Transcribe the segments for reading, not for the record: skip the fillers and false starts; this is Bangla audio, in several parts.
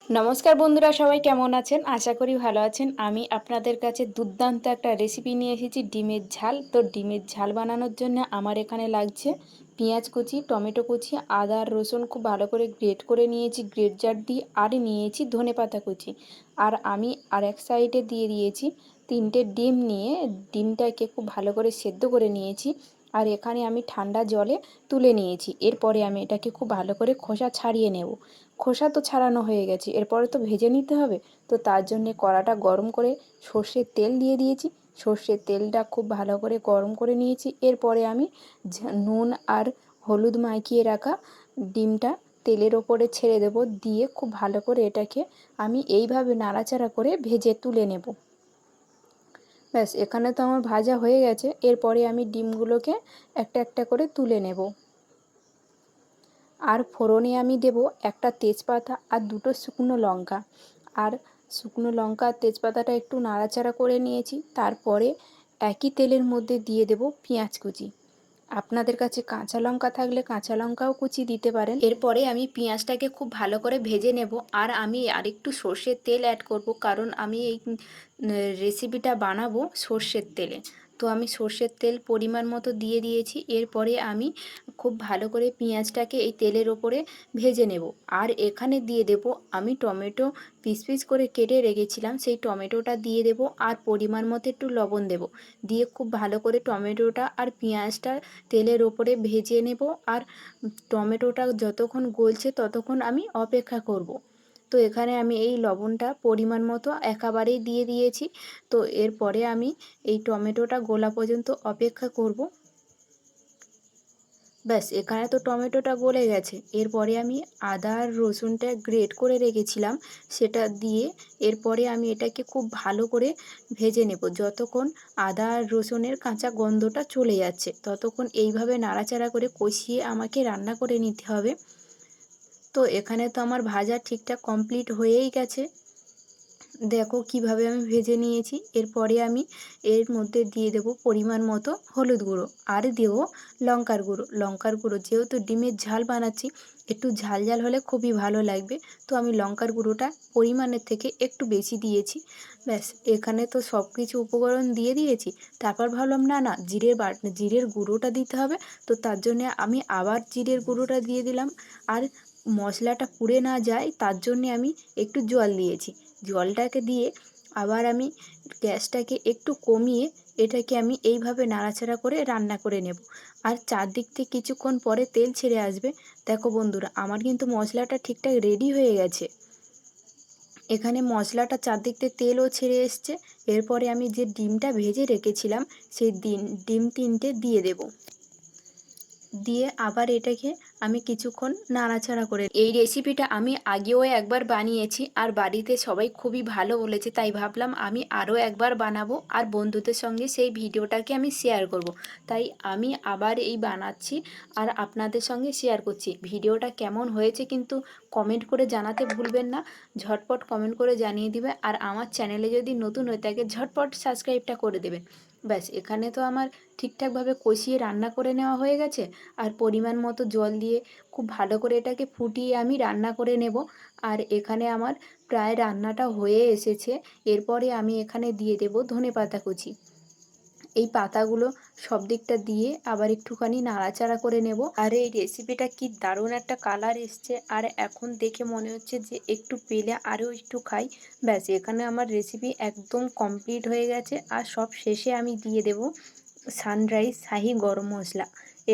নমস্কার বন্ধুরা, সবাই কেমন আছেন? আশা করি ভালো আছেন। আমি আপনাদের কাছে দুর্দান্ত একটা রেসিপি নিয়ে এসেছি, ডিমের ঝাল। তো ডিমের ঝাল বানানোর জন্য আমার এখানে লাগছে পেঁয়াজ কুচি, টমেটো কুচি, আদা আর রসুন খুব ভালো করে গ্রেট করে নিয়েছি গ্রেট জার দিয়ে, আর নিয়েছি ধনেপাতা কুচি। আর আমি আর এক সাইডে দিয়ে দিয়েছি 3টে ডিম নিয়ে ডিমটাকে খুব ভালো করে সেদ্ধ করে নিয়েছি। আর এখানে আমি ঠান্ডা জলে তুলে নিয়েছি। এরপরে আমি এটাকে খুব ভালো করে খোসা ছাড়িয়ে নেব। খোসা তো ছাড়ানো হয়ে গেছে, এরপরে তো ভেজে নিতে হবে। তো তার জন্যে কড়াটা গরম করে সর্ষের তেল দিয়ে দিয়েছি। সর্ষের তেলটা খুব ভালো করে গরম করে নিয়েছি। এরপরে আমি নুন আর হলুদ মাখিয়ে রাখা ডিমটা তেলের ওপরে ছেড়ে দেব, দিয়ে খুব ভালো করে এটাকে আমি এইভাবে নাড়াচাড়া করে ভেজে তুলে নেব। ব্যাস, এখানে তো আমার ভাজা হয়ে গেছে। এরপরে আমি ডিমগুলোকে একটা একটা করে তুলে নেব। আর ফোড়নে আমি দেব একটা তেজপাতা আর দুটো শুকনো লঙ্কা। আর শুকনো লঙ্কা আর তেজপাতাটা একটু নাড়াচাড়া করে নিয়েছি। তারপরে একই তেলের মধ্যে দিয়ে দেব পেঁয়াজ কুচি। আপনাদের কাছে কাঁচা লঙ্কা থাকলে কাঁচা লঙ্কাও কুচি দিতে পারেন। এরপরে আমি পেঁয়াজটাকে খুব ভালো করে ভেজে নেব। আর আমি আরেকটু সর্ষের তেল অ্যাড করব, কারণ আমি এই রেসিপিটা বানাবো সর্ষের তেলে। তো আমি সর্ষের তেল পরিমাণ মতো দিয়ে দিয়েছি। এরপরে আমি খুব ভালো করে পেঁয়াজটাকে এই তেলের ওপরে ভেজে নেব। আর এখানে দিয়ে দেব আমি টমেটো পিস পিস করে কেটে রেখেছিলাম, সেই টমেটোটা দিয়ে দেব। আর পরিমাণ মতো একটু লবণ দেব, দিয়ে খুব ভালো করে টমেটোটা আর পেঁয়াজটা তেলের ওপরে ভেজে নেব। আর টমেটোটা যতক্ষণ গলছে ততক্ষণ আমি অপেক্ষা করব। তো এখানে আমি এই লবণটা পরিমাণ মতো একেবারেই দিয়ে দিয়েছি। তো এরপরে আমি এই টমেটোটা গলা পর্যন্ত অপেক্ষা করব। ব্যাস, এখানে তো টমেটোটা গলে গেছে। এরপরে আমি আদা আর রসুনটা গ্রেট করে রেখেছিলাম, সেটা দিয়ে এরপরে আমি এটাকে খুব ভালো করে ভেজে নেব। যতক্ষণ আদা আর রসুনের কাঁচা গন্ধটা চলে যাচ্ছে ততক্ষণ এইভাবে নাড়াচাড়া করে কষিয়ে আমাকে রান্না করে নিতে হবে। তো এখানে তো আমার ভাজা ঠিকঠাক কমপ্লিট হয়েই গেছে। দেখো কিভাবে আমি ভেজে নিয়েছি। এরপরে আমি এর মধ্যে দিয়ে দেব পরিমাণ মতো হলুদ গুঁড়ো, আর দেব লঙ্কার গুঁড়ো। লঙ্কার গুঁড়ো যেহেতু ডিমের ঝাল বানাচ্ছি, একটু ঝাল ঝাল হলে খুবই ভালো লাগবে। তো আমি লঙ্কার গুঁড়োটা পরিমাণের থেকে একটু বেশি দিয়েছি। ব্যাস, এখানে তো সব কিছু উপকরণ দিয়ে দিয়েছি। তারপর ভাবলাম না না, জিরের গুঁড়োটা দিতে হবে। তো তার জন্যে আমি আবার জিরের গুঁড়োটা দিয়ে দিলাম। আর মশলাটা পুড়ে না যায় তার জন্যে আমি একটু জল দিয়েছি। জলটাকে দিয়ে আবার আমি গ্যাসটাকে একটু কমিয়ে এটাকে আমি এইভাবে নাড়াচাড়া করে রান্না করে নেব। আর চারদিক থেকে কিছুক্ষণ পরে তেল ছেড়ে আসবে। দেখো বন্ধুরা, আমার কিন্তু মশলাটা ঠিকঠাক রেডি হয়ে গেছে। এখানে মশলাটা চারদিক থেকে তেলও ছেড়ে এসছে। এরপরে আমি যে ডিমটা ভেজে রেখেছিলাম সেই ডিম 3টে দিয়ে দেব। দিয়ে আবার এটাকে আমি কিছুক্ষণ নাড়াচাড়া করে। এই রেসিপিটা আমি আগেও একবার বানিয়েছি, আর বাড়িতে সবাই খুবই ভালো বলেছে। তাই ভাবলাম আমি আরও একবার বানাবো, আর বন্ধুদের সঙ্গে সেই ভিডিওটাকে আমি শেয়ার করব। তাই আমি আবার এই বানাচ্ছি আর আপনাদের সঙ্গে শেয়ার করছি। ভিডিওটা কেমন হয়েছে কিন্তু কমেন্ট করে জানাতে ভুলবেন না। ঝটপট কমেন্ট করে জানিয়ে দিবে। আর আমার চ্যানেলে যদি নতুন হয়ে থাকে ঝটপট সাবস্ক্রাইবটা করে দেবেন। ব্যাস, এখানে তো আমার ঠিকঠাকভাবে কষিয়ে রান্না করে নেওয়া হয়ে গেছে। আর পরিমাণ মতো জল দিয়ে খুব ভালো করে এটাকে ফুটিয়ে আমি রান্না করে নেব। আর এখানে আমার প্রায় রান্নাটা হয়ে এসেছে। এরপরে আমি এখানে দিয়ে দেব ধনেপাতা কুচি। এই পাতাগুলো সব দিকটা দিয়ে আবার একটুখানি নাড়াচাড়া করে নেব। আর এই রেসিপিটা কি দারুণ একটা কালার এসছে, আর এখন দেখে মনে হচ্ছে যে একটু পেলে আরও একটু খাই। ব্যাস, এখানে আমার রেসিপি একদম কমপ্লিট হয়ে গেছে। আর সব শেষে আমি দিয়ে দেব সানরাইজ শাহি গরম মশলা।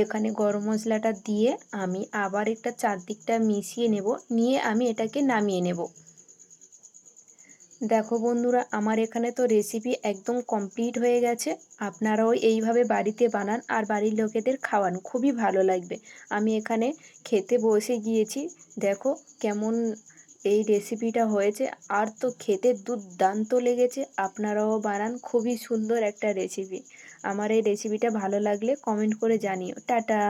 এখানে গরম মশলাটা দিয়ে আমি আবার একটা চারদিকটা মিশিয়ে নেব, নিয়ে আমি এটাকে নামিয়ে নেব। দেখো বন্ধুরা, আমার এখানে তো রেসিপি একদম কমপ্লিট হয়ে গেছে। আপনারাও এইভাবে বাড়িতে বানান আর বাড়ির লোকেদের খাওয়ান, খুবই ভালো লাগবে। আমি এখানে খেতে বসে গিয়েছি। দেখো কেমন এই রেসিপিটা হয়েছে, আর তো খেতে দুর্দান্ত লেগেছে। আপনারাও বানান, খুবই সুন্দর একটা রেসিপি। আমার এই রেসিপিটা ভালো লাগলে কমেন্ট করে জানিও। টাটা।